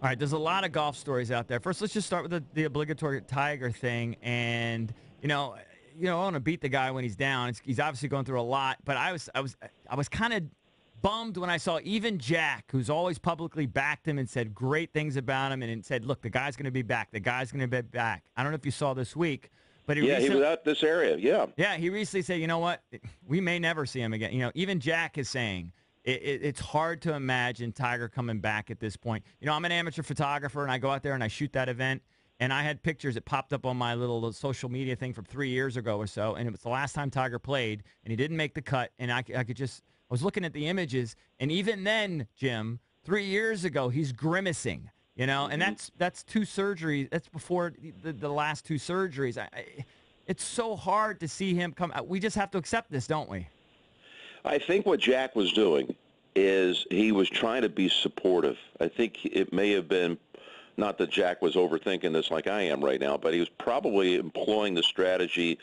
All right, there's a lot of golf stories out there. First, let's just start with the obligatory Tiger thing. And I want to beat the guy when he's down. He's obviously going through a lot. But I was kind of bummed when I saw even Jack, who's always publicly backed him and said great things about him, and said, "Look, the guy's going to be back. The guy's going to be back." I don't know if you saw this week, but he was out this area. Yeah. Yeah, he recently said, "You know what? We may never see him again." Even Jack is saying. It's hard to imagine Tiger coming back at this point. I'm an amateur photographer, and I go out there and I shoot that event, and I had pictures that popped up on my little social media thing from 3 years ago or so, and it was the last time Tiger played, and he didn't make the cut, and I was looking at the images, and even then, Jim, 3 years ago, he's grimacing, and that's two surgeries. That's before the last two surgeries. It's so hard to see him come out. We just have to accept this, don't we? I think what Jack was doing is he was trying to be supportive. I think it may have been, not that Jack was overthinking this like I am right now, but he was probably employing the strategy,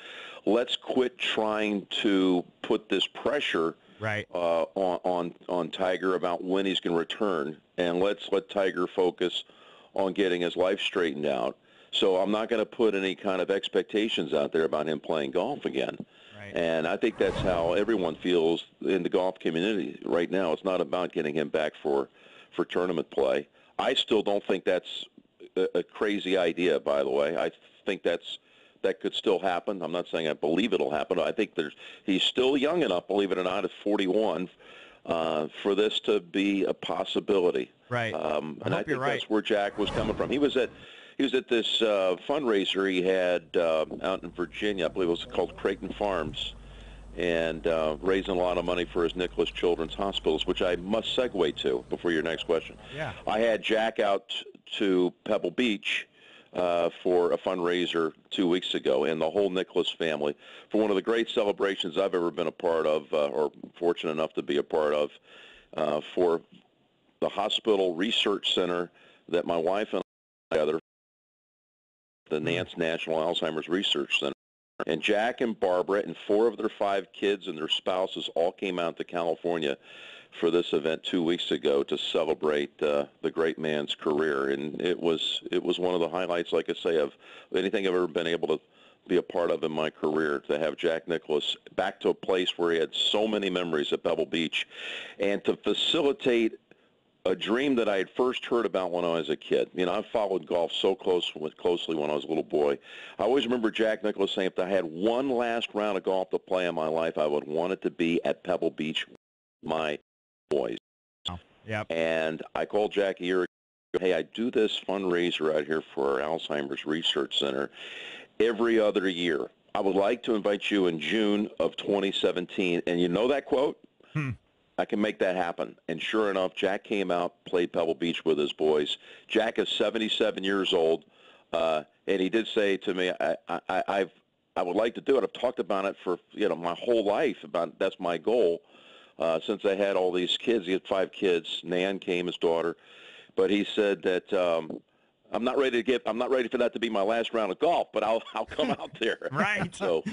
let's quit trying to put this pressure on Tiger about when he's going to return, and let's let Tiger focus on getting his life straightened out. So I'm not going to put any kind of expectations out there about him playing golf again. And I think that's how everyone feels in the golf community right now. It's not about getting him back for tournament play. I still don't think that's a crazy idea, by the way. I think that could still happen. I'm not saying I believe it'll happen. I think he's still young enough, believe it or not, at 41, for this to be a possibility. Right. And I think that's where Jack was coming from. He was at this fundraiser he had out in Virginia. I believe it was called Creighton Farms, and raising a lot of money for his Nicholas Children's Hospitals, which I must segue to before your next question. Yeah. I had Jack out to Pebble Beach for a fundraiser 2 weeks ago, and the whole Nicholas family, for one of the great celebrations I've ever been a part of, or fortunate enough to be a part of, for the hospital research center that my wife and I together, the Nantz National Alzheimer's Research Center. And Jack and Barbara and 4 of their 5 kids and their spouses all came out to California for this event 2 weeks ago to celebrate the great man's career. And it was one of the highlights, like I say, of anything I've ever been able to be a part of in my career, to have Jack Nicklaus back to a place where he had so many memories at Pebble Beach, and to facilitate a dream that I had first heard about when I was a kid. I followed golf so closely when I was a little boy. I always remember Jack Nicklaus saying, if I had one last round of golf to play in my life, I would want it to be at Pebble Beach with my boys. Oh, yep. And I called Jack a year ago, hey, I do this fundraiser out here for our Alzheimer's Research Center every other year. I would like to invite you in June of 2017. And you know that quote? I can make that happen. And sure enough, Jack came out, played Pebble Beach with his boys. Jack is 77 years old, and he did say to me, I would like to do it. I've talked about it for my whole life. That's my goal since I had all these kids. He had 5 kids. Nan came, his daughter, but he said that I'm not ready for that to be my last round of golf, but I'll come out there. Right. So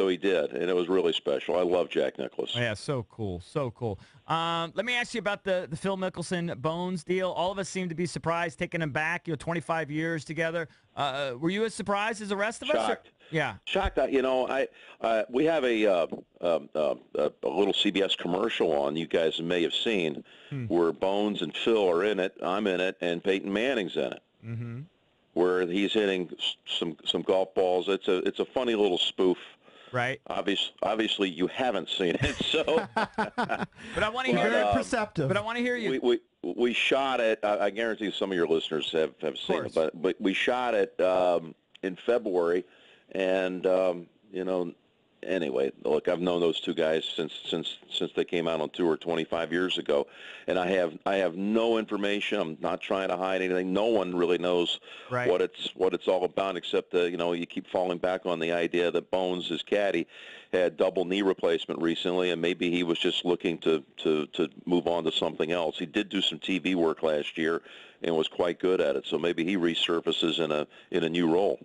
he did, and it was really special. I love Jack Nicklaus. Yeah, so cool, so cool. Let me ask you about the Phil Mickelson Bones deal. All of us seem to be surprised taking him back. 25 years together. Were you as surprised as the rest of us? Shocked. Yeah. Shocked. We have a little CBS commercial on, you guys may have seen, where Bones and Phil are in it. I'm in it, and Peyton Manning's in it. Mm-hmm. Where he's hitting some golf balls. It's a funny little spoof. Right. Obviously, you haven't seen it, so. But I want to hear it. Very perceptive. But I want to hear you. We shot it. I guarantee some of your listeners have seen it, but we shot it in February, and anyway, look, I've known those two guys since they came out on tour 25 years ago, and I have no information. I'm not trying to hide anything. No one really knows what it's all about, except you keep falling back on the idea that Bones, his caddy, had double knee replacement recently, and maybe he was just looking to move on to something else. He did do some TV work last year and was quite good at it, so maybe he resurfaces in a new role.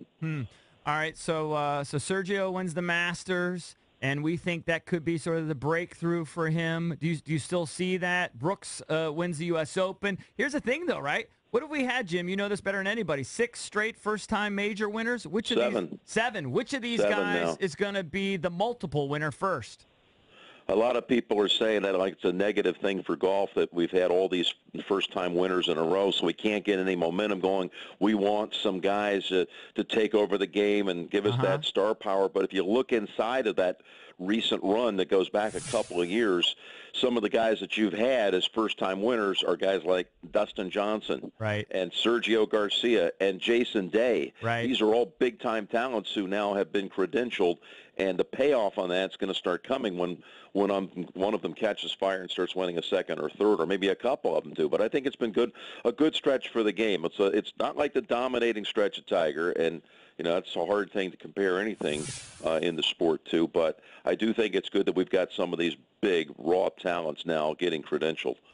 All right, so Sergio wins the Masters, and we think that could be sort of the breakthrough for him. Do you still see that? Brooks wins the U.S. Open. Here's the thing, though, right? What have we had, Jim? You know this better than anybody. 6 straight first-time major winners. Which of Seven. these? 7. Which of these Seven guys now. is going to be the multiple winner first? A lot of people are saying that like it's a negative thing for golf that we've had all these first-time winners in a row, so we can't get any momentum going. We want some guys to take over the game and give us that star power. But if you look inside of that recent run that goes back a couple of years, some of the guys that you've had as first-time winners are guys like Dustin Johnson and Sergio Garcia and Jason Day. These are all big-time talents who now have been credentialed, and the payoff on that's going to start coming when one of them catches fire and starts winning a second or third, or maybe a couple of them do. But I think it's been a good stretch for the game. It's not like the dominating stretch of Tiger, and it's a hard thing to compare anything in the sport to. But I do think it's good that we've got some of these big raw talents now getting credentialed.